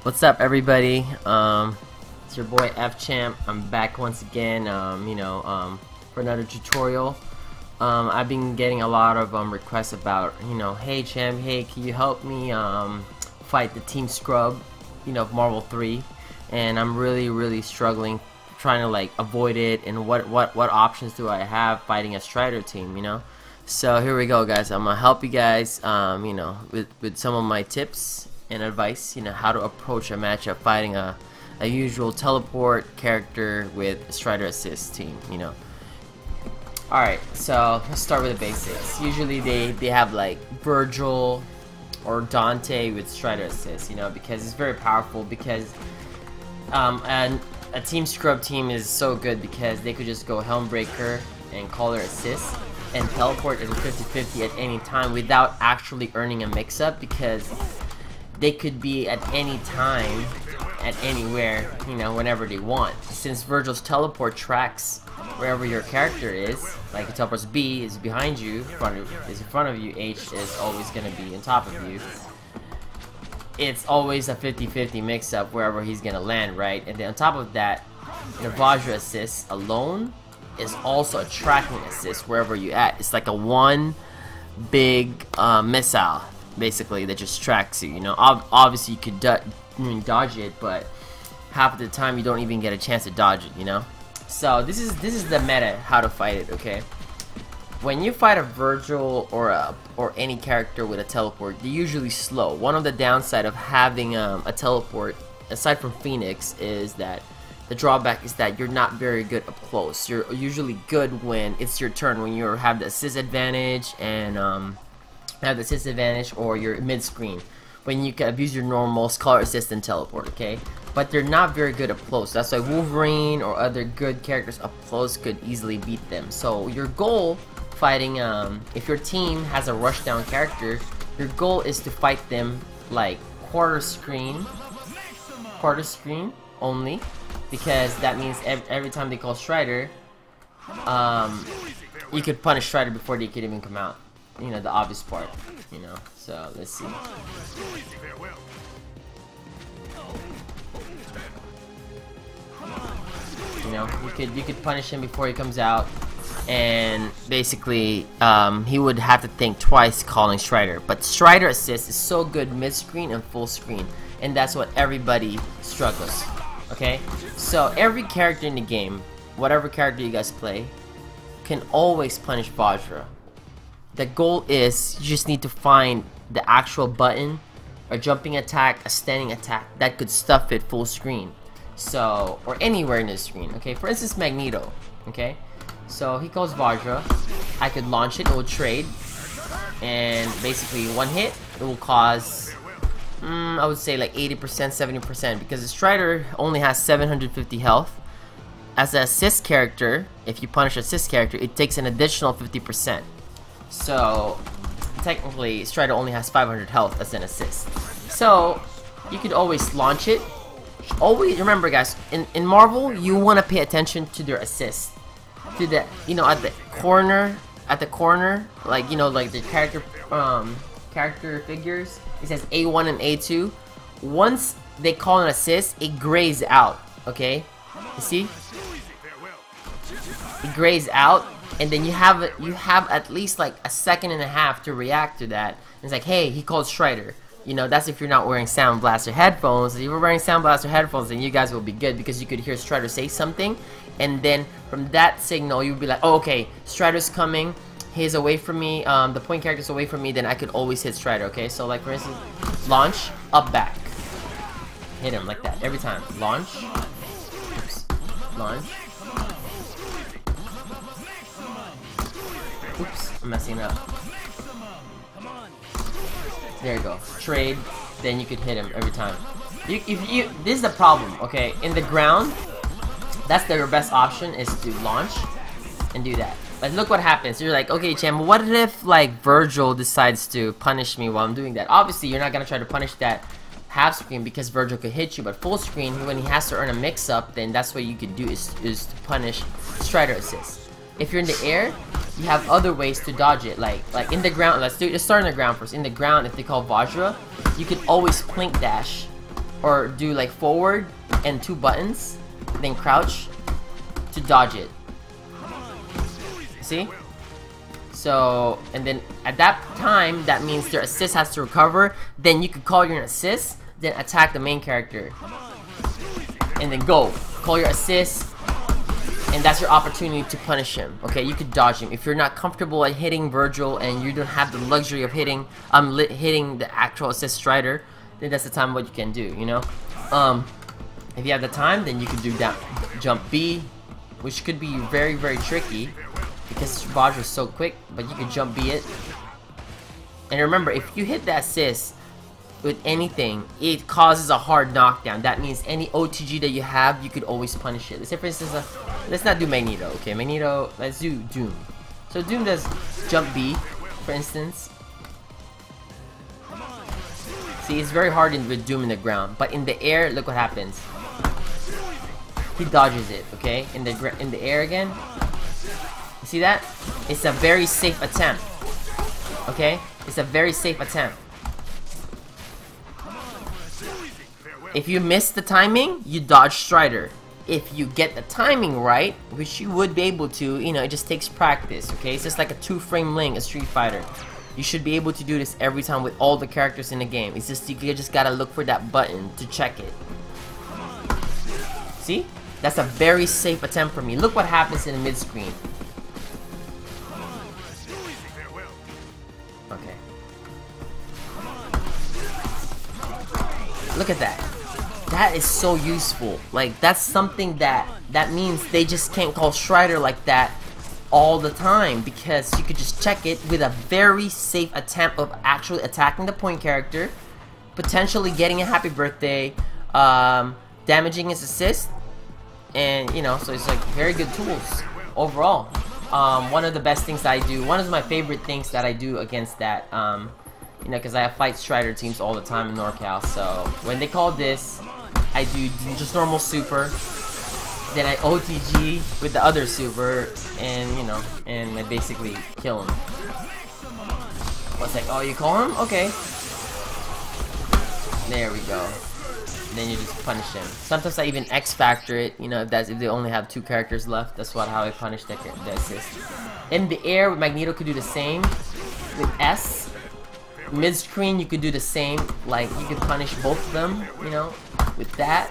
What's up, everybody? It's your boy Champ. I'm back once again, for another tutorial. I've been getting a lot of requests about, hey Champ, hey, can you help me fight the Team Scrub, of Marvel 3? And I'm really struggling, trying to like avoid it. And what options do I have fighting a Strider team? So here we go, guys. I'm gonna help you guys, with some of my tips and advice, how to approach a matchup fighting a usual teleport character with a Strider assist team, Alright, so let's start with the basics. Usually they have like Virgil or Dante with Strider assist, because it's very powerful, because and a Team Scrub team is so good because they could just go Helmbreaker and call their assist and teleport in 50-50 at any time without actually earning a mix-up, because they could be at any time, at anywhere, whenever they want. Since Virgil's teleport tracks wherever your character is, like it teleports B is behind you, is in front of you, H is always going to be on top of you. It's always a 50-50 mix-up wherever he's going to land, right? And then on top of that, the Vajra assist alone is also a tracking assist wherever you at. It's like a one big missile, basically, that just tracks you. Obviously you could dodge it, but half of the time you don't even get a chance to dodge it. So this is the meta, how to fight it. Okay, when you fight a Virgil or any character with a teleport, they're usually slow. One of the downside of having a teleport, aside from Phoenix, is that the drawback is that you're not very good up close. You're usually good when it's your turn, when you have the assist advantage and or you're mid screen, when you can abuse your normal Scholar assist and teleport. Okay, but they're not very good up close. That's why Wolverine or other good characters up close could easily beat them. So your goal fighting, if your team has a rushdown character, your goal is to fight them like quarter screen only, because that means every time they call Strider, you could punish Strider before they could even come out. The obvious part, so let's see. You could punish him before he comes out, and basically he would have to think twice calling Strider. But Strider assist is so good mid screen and full screen, and that's what everybody struggles. Okay, so every character in the game, whatever character you guys play, can always punish Vajra. The goal is you just need to find the actual button, a jumping attack, a standing attack that could stuff it full screen, so, or anywhere in the screen. Okay, for instance, Magneto. Okay, so he calls Vajra, I could launch it, it will trade, and basically one hit it will cause I would say like 80%, 70%, because the Strider only has 750 health. As an assist character, if you punish an assist character, it takes an additional 50%. So technically Strider only has 500 health as an assist. So you could always launch it. Always remember, guys, in Marvel, you want to pay attention to their assist, to the at the corner, like like the character figures, it says A1 and A2. Once they call an assist, it grays out. Okay, you see, it grays out, and then you have at least like a second and a half to react to that. And it's like, hey, he called Strider. That's if you're not wearing Sound Blaster headphones. If you're wearing Sound Blaster headphones, then you guys will be good, because you could hear Strider say something, and then from that signal you'll be like, oh, okay, Strider's coming, he's away from me, the point character's away from me, then I could always hit Strider. Okay, so like for instance, launch, up, back, hit him like that every time. Launch, oops, launch, oops, I'm messing up. There you go. Trade, then you could hit him every time. This is the problem, okay? In the ground, that's your best option, is to launch and do that. But look what happens. You're like, okay, Champ, what if like Virgil decides to punish me while I'm doing that? Obviously, you're not gonna try to punish that half screen, because Virgil could hit you, but full screen, when he has to earn a mix-up, then that's what you could do, is to punish Strider assist. If you're in the air, you have other ways to dodge it, like in the ground. Let's start in the ground first. In the ground, if they call Vajra, you can always plink dash or do like forward and 2 buttons, then crouch to dodge it. See? So, and then at that time, that means their assist has to recover. Then you could call your assist, then attack the main character. And then go. Call your assist, and that's your opportunity to punish him. Okay, you could dodge him. If you're not comfortable at hitting Virgil and you don't have the luxury of hitting the actual assist strider, then that's the time what you can do, you know? If you have the time, then you can do that jump B, which could be very, very tricky because Vajra is so quick, but you can jump B it. And remember, if you hit that assist with anything, it causes a hard knockdown. That means any OTG that you have, you could always punish it. Let's say, for instance, let's not do Magneto, okay? Magneto, let's do Doom. So Doom does jump B, for instance. See, it's very hard with Doom in the ground, but in the air, look what happens. He dodges it, okay? In the air again. You see that? It's a very safe attempt. Okay? It's a very safe attempt. If you miss the timing, you dodge Strider. If you get the timing right, which you would be able to, you know, it just takes practice, okay? It's just like a 2-frame link, a Street Fighter. You should be able to do this every time with all the characters in the game. It's just, you just gotta look for that button to check it. See? That's a very safe attempt for me. Look what happens in the mid-screen. Okay. Look at that. That is so useful. Like, that's something that means they just can't call Strider like that all the time, because you could just check it with a very safe attempt of actually attacking the point character, potentially getting a happy birthday, damaging his assist, and you know, so it's like very good tools overall. One of the best things I do, one of my favorite things that I do against that, you know, because I fight Strider teams all the time in NorCal, so when they call this, I do just normal super, then I OTG with the other super, and you know, and I basically kill him. It's like, oh, you call him? Okay. There we go. Then you just punish him. Sometimes I even X factor it, you know, if they only have 2 characters left. That's how I punish the assist. In the air, with Magneto could do the same. With S, mid-screen you could do the same. Like, you could punish both of them, you know, with that.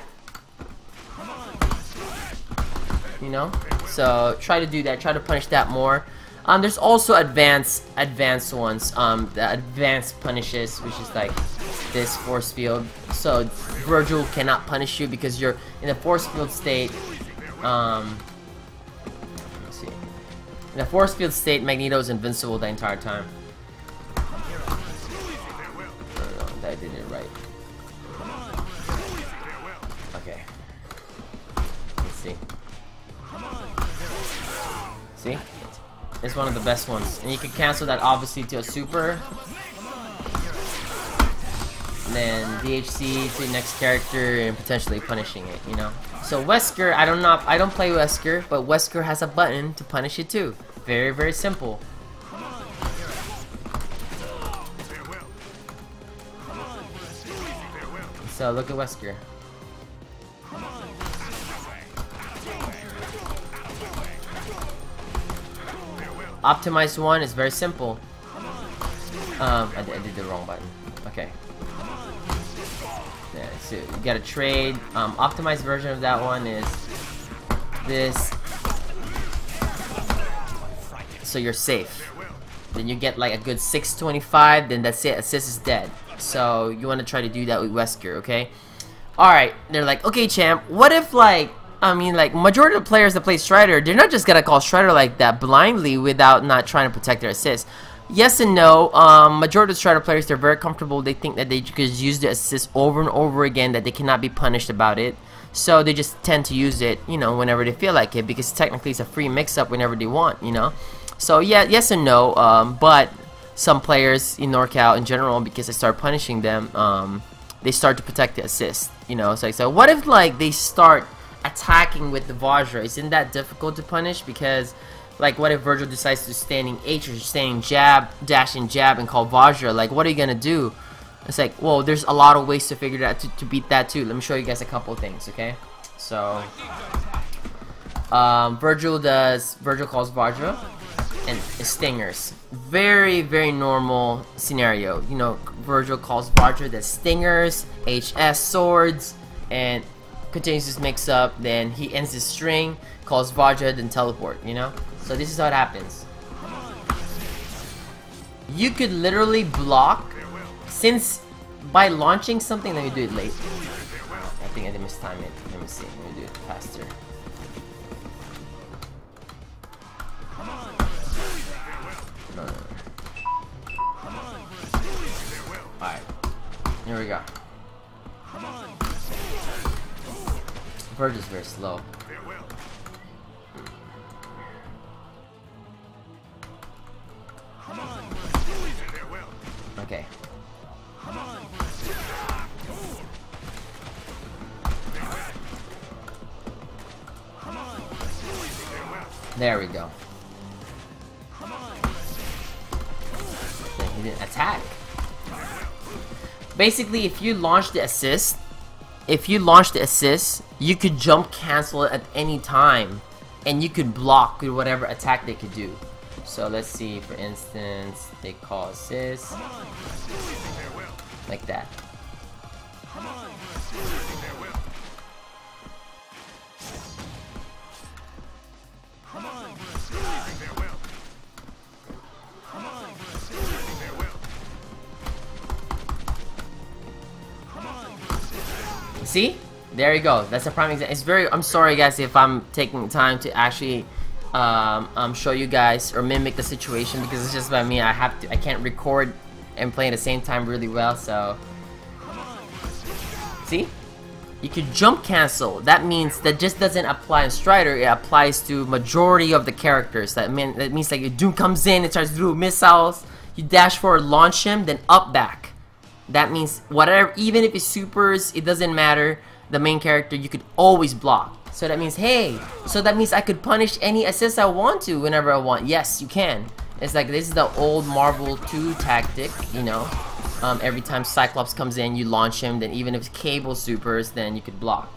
You know, so try to do that. Try to punish that more. There's also advanced ones. The advanced punishes, which is like this force field. So Virgil cannot punish you because you're in a force field state. Let's see. In a force field state, Magneto is invincible the entire time. I don't know that I did it right. Okay. Let's see. See? It's one of the best ones. And you can cancel that obviously to a super. And then DHC to the next character and potentially punishing it, you know? So Wesker, I don't play Wesker, but Wesker has a button to punish it too. Very, very simple. So look at Wesker. Optimized one is very simple. I did the wrong button. Okay. Yeah, so you gotta trade. Optimized version of that one is this. So you're safe. Then you get like a good 625. Then that's it. Assist is dead. So you want to try to do that with Wesker, okay? All right. They're like, okay, champ. What if like, I mean, like, majority of the players that play Strider, they're not just gonna call Strider like that blindly without not trying to protect their assist. Yes and no. Majority of Strider players, they're very comfortable. They think that they could use the assist over and over again, that they cannot be punished about it. So they just tend to use it, you know, whenever they feel like it, because technically it's a free mix-up whenever they want, you know. So yeah, yes and no. But some players in NorCal in general, because they start punishing them, they start to protect the assist, you know. So what if like they start attacking with the Vajra? Isn't that difficult to punish? Because like, what if Virgil decides to standing H or standing jab, dash and jab, and call Vajra? Like, what are you gonna do? It's like, whoa, there's a lot of ways to figure that to beat that too. Let me show you guys a couple of things, okay? So, Virgil calls Vajra and stingers. Very, very normal scenario. You know, Virgil calls Vajra the stingers, HS swords, and continues his mix up. Then he ends his string, calls Vajra, then teleport. You know, so this is how it happens. You could literally block, since by launching something. Let me do it late. I think I did mistime it. Let me see. Let me do it faster. No. Alright. Here we go. Virgil's very slow. Okay. There we go. He didn't attack. Basically, if you launch the assist, you could jump cancel it at any time, and you could block with whatever attack they could do. So let's see, for instance, they call assist like that. See? There you go. That's a prime example. It's very. I'm sorry, guys, if I'm taking time to actually show you guys or mimic the situation, because it's just about me. I can't record and play at the same time really well. So, see? You could jump cancel. That means that just doesn't apply in Strider. It applies to majority of the characters. That means like if Doom comes in and starts to do missiles, you dash forward, launch him, then up back. That means whatever, even if it's supers, it doesn't matter. The main character, you could always block. So that means, hey, so that means I could punish any assist I want to whenever I want. Yes, you can. It's like, this is the old Marvel 2 tactic, you know. Every time Cyclops comes in, you launch him. Then even if Cable supers, then you could block.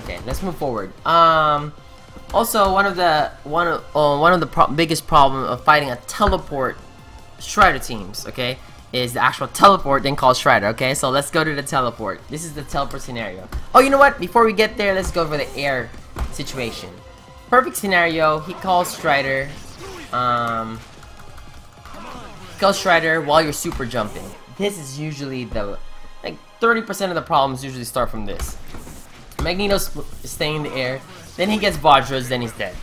Okay, let's move forward. Also, one of the biggest problem of fighting a teleport Strider teams, okay, is the actual teleport, then called Strider. Okay, so let's go to the teleport. This is the teleport scenario. Oh, you know what? Before we get there, let's go over the air situation. Perfect scenario. He calls Strider. Calls Strider while you're super jumping. This is usually the 30% of the problems usually start from this. Magneto's staying in the air. Then he gets Vajra's, then he's dead.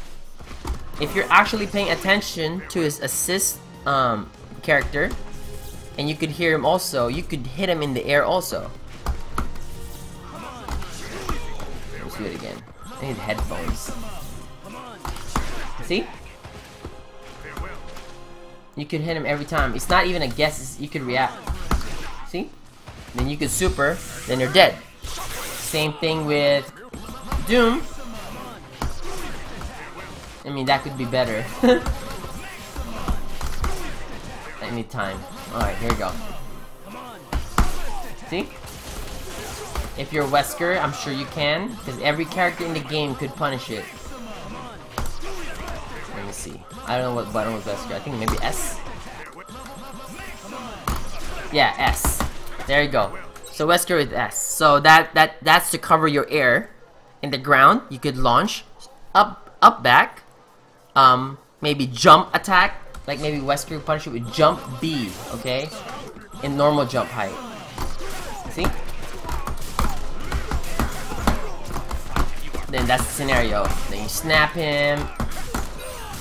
If you're actually paying attention to his assist character, and you could hear him also, you could hit him in the air also. Let's do it again. I need headphones. See? You could hit him every time. It's not even a guess, you could react. See? Then you could super, then you're dead. Same thing with Doom. I mean, that could be better. I need time. Alright, here we go. See? If you're Wesker, I'm sure you can, because every character in the game could punish it. Let me see. I don't know what button was Wesker. I think maybe S? Yeah, S. There you go. So Wesker with S. So that's to cover your air in the ground. You could launch up back. Maybe jump attack, like maybe Wesker would punish it with jump B, okay? In normal jump height. See? Then that's the scenario. Then you snap him.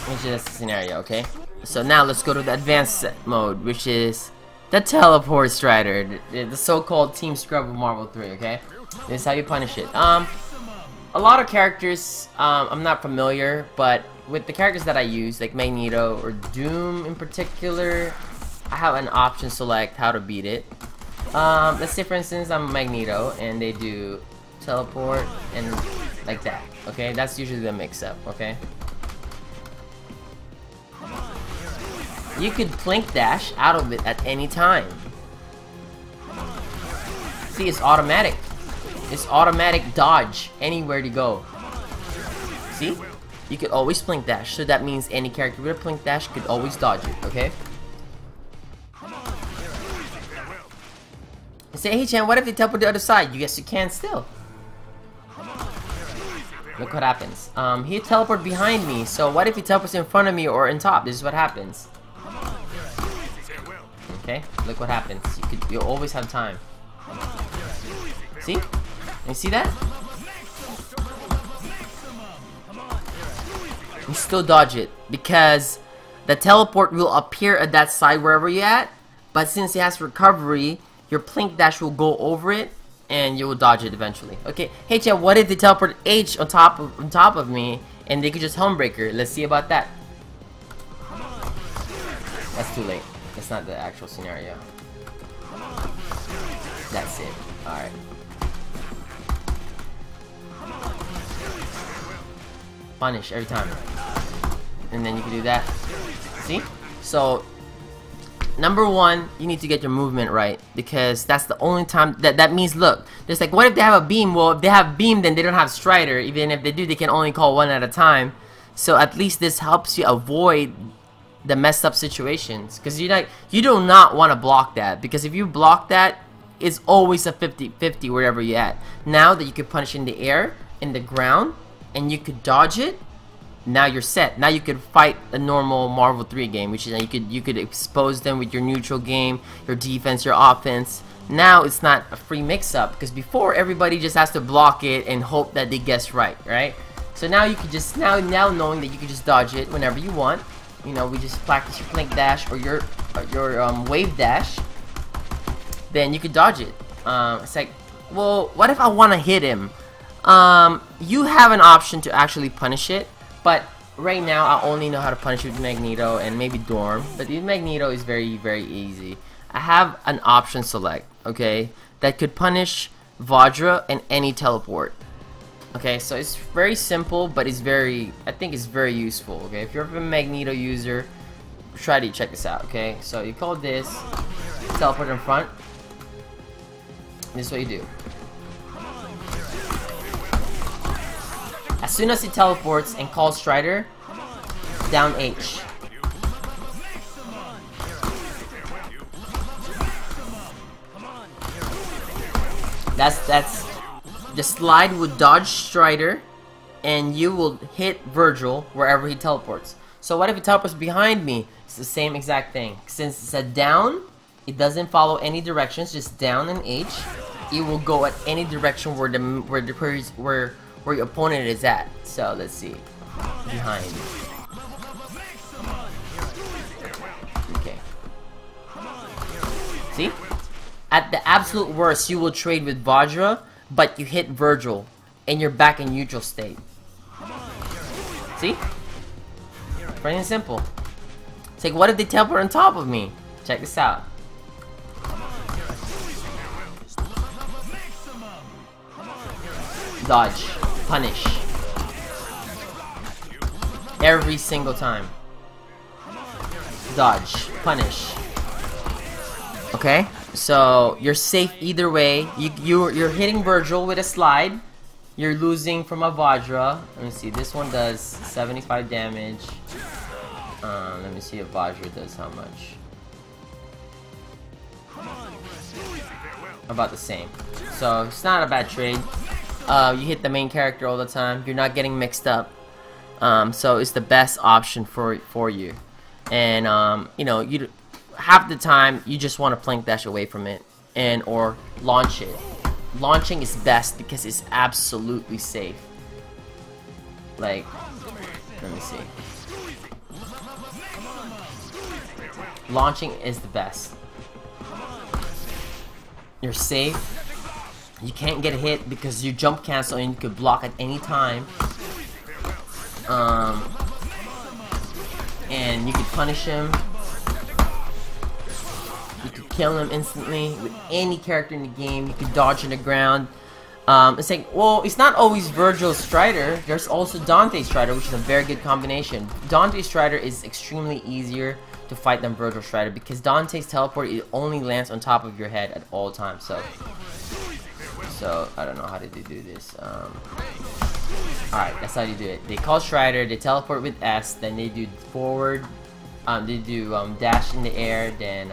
Which is the scenario, okay? So now let's go to the advanced mode, which is the teleport Strider, the so-called Team Scrub of Marvel 3, okay? This is how you punish it. A lot of characters I'm not familiar, but with the characters that I use, like Magneto or Doom in particular, I have an option select how to beat it. Let's say for instance I'm Magneto and they do teleport and like that, okay? That's usually the mix-up, okay? you could plink dash out of it at any time. See, it's automatic. It's automatic dodge anywhere to go. See? You could always plink dash, so that means any character with a plink dash could always dodge it, okay? You say, hey Chan, what if they teleport to the other side? You guess you can still. Look what happens. He teleported behind me, so what if he teleports in front of me or in top? This is what happens. Okay, look what happens. You'll always have time. See? You see that? You still dodge it because the teleport will appear at that side wherever you're at, but since it has recovery, your plink dash will go over it and you will dodge it eventually. Okay, hey chat, what if they teleport H on top of me and they could just Helmbreaker? Let's see about that. That's too late. That's not the actual scenario. That's it. Alright. Punish every time. And then you can do that. See? So, number one, you need to get your movement right. Because that's the only time that means, look, there's like, what if they have a beam? Well, if they have beam, then they don't have Strider. Even if they do, they can only call one at a time. So at least this helps you avoid the messed up situations. Because you do not want to block that. Because if you block that, it's always a 50-50 wherever you're at. Now that you can punish in the air, in the ground, and you could dodge it, now you're set. Now you could fight a normal Marvel 3 game, which is you could expose them with your neutral game, your defense, your offense. Now it's not a free mix-up, because before everybody just has to block it and hope that they guess right? So now you could just now knowing that you can just dodge it whenever you want. You know, we just practice your plink dash or your wave dash. Then you could dodge it. It's like, well, what if I want to hit him? You have an option to actually punish it, but right now I only know how to punish it with Magneto and maybe Dorm, but with Magneto is very, very easy. I have an option select, okay, that could punish Vajra and any teleport. Okay, so it's very simple, but it's I think it's very useful. Okay, if you're a Magneto user, try to check this out. Okay, so you call this teleport in front. This is what you do. As soon as he teleports and calls Strider, down H. That's the slide would dodge Strider, and you will hit Virgil wherever he teleports. So what if he teleports behind me? It's the same exact thing. Since it's a down, it doesn't follow any directions, just down and H. It will go at any direction where your opponent is at. So let's see. Behind. Okay. See? At the absolute worst, you will trade with Vajra, but you hit Virgil, and you're back in neutral state. See? Plain and simple. It's like, what if they teleport on top of me? Check this out. Dodge. Punish. Every single time. Dodge. Punish. Okay? So, you're safe either way. You're hitting Virgil with a slide. You're losing from a Vajra. Let me see. This one does 75 damage. Let me see if Vajra does how much. About the same. So, it's not a bad trade. You hit the main character all the time. You're not getting mixed up. So, it's the best option for you. And, you know, half the time you just want to plink dash away from it or launch it. Launching is best because it's absolutely safe. Like, let me see. Launching is the best. You're safe. You can't get hit because you jump cancel and you could block at any time. And you could punish him. You could kill him instantly with any character in the game. You could dodge in the ground. It's like, well, it's not always Virgil Strider. There's also Dante Strider, which is a very good combination. Dante Strider is extremely easier to fight them Virgil Strider, because Dante's teleport, it only lands on top of your head at all times. So I don't know how did they do this. Alright, that's how you do it. They call Strider, they teleport with S, then they do forward, they do dash in the air, then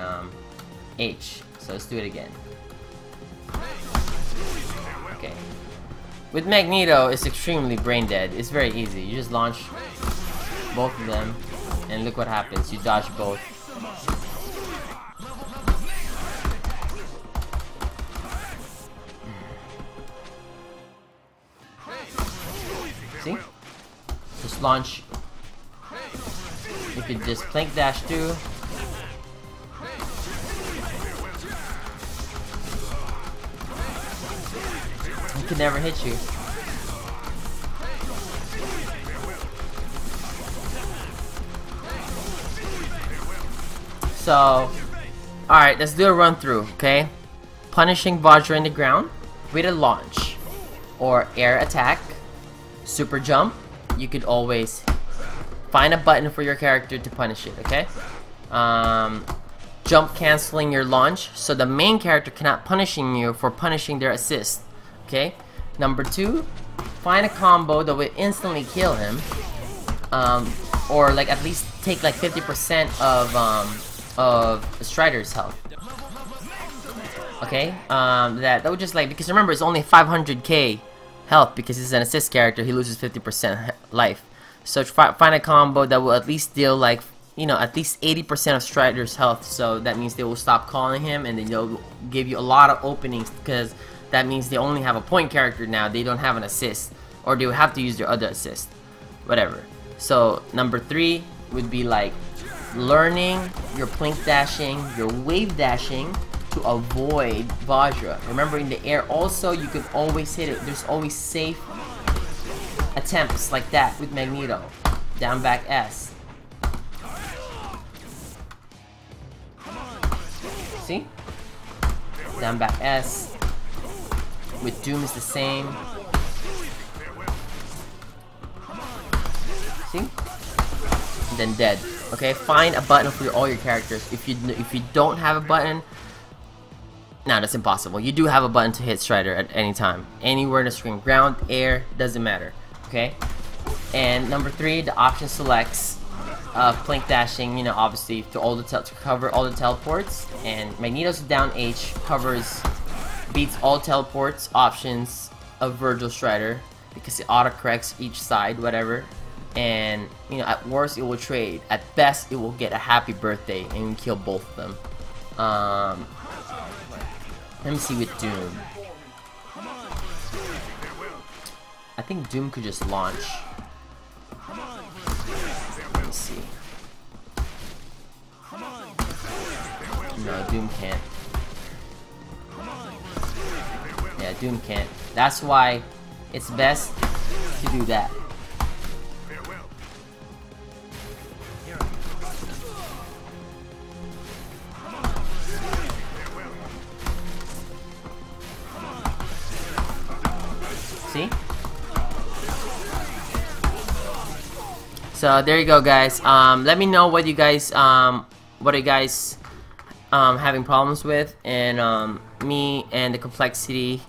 H. So let's do it again. Okay. With Magneto, it's extremely brain dead. It's very easy. You just launch both of them, and look what happens. You dodge both. See? Just launch. You could just plank dash through. He could never hit you. So, alright, let's do a run through, okay? Punishing Vajra in the ground with a launch or air attack, super jump. You could always find a button for your character to punish it, okay? Jump canceling your launch, so the main character cannot punishing you for punishing their assist. Okay, number 2, find a combo that will instantly kill him, or like at least take like 50% of Strider's health. Okay, that would just like, because remember it's only 500k health because he's an assist character. He loses 50% life. So find a combo that will at least deal like, you know, at least 80% of Strider's health. So that means they will stop calling him, and then they'll give you a lot of openings, because that means they only have a point character now. They don't have an assist, or they will have to use their other assist, whatever. So number 3 would be like learning your plink dashing, your wave dashing to avoid Vajra. Remember, in the air also you can always hit it. There's always safe attempts like that with Magneto. Down back S. See? Down back S. With Doom is the same. See? And then dead. Okay, find a button for all your characters. If you don't have a button, no, that's impossible. You do have a button to hit Strider at any time, anywhere in the screen. Ground, air, doesn't matter. Okay. And number 3, the option selects plink dashing. You know, obviously to cover all the teleports. And Magneto's down H covers. Beats all teleports options of Virgil Strider because it autocorrects each side, whatever. And you know, at worst it will trade. At best it will get a happy birthday and kill both of them. Let me see with Doom. I think Doom could just launch. Let me see. No, Doom can't. Yeah, Doom can't. That's why it's best to do that. See? So there you go, guys. Let me know what you guys having problems with, and me and the Complexity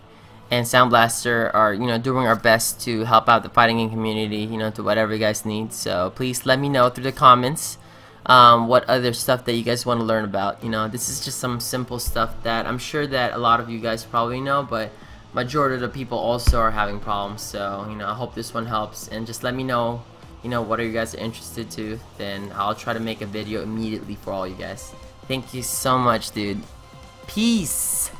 and Sound Blaster are, you know, doing our best to help out the fighting game community, you know, to whatever you guys need. So please let me know through the comments what other stuff that you guys want to learn about. You know, this is just some simple stuff that I'm sure that a lot of you guys probably know, but majority of the people also are having problems. So, you know, I hope this one helps, and just let me know, you know, what are you guys interested to, then I'll try to make a video immediately for all you guys. Thank you so much, dude. Peace.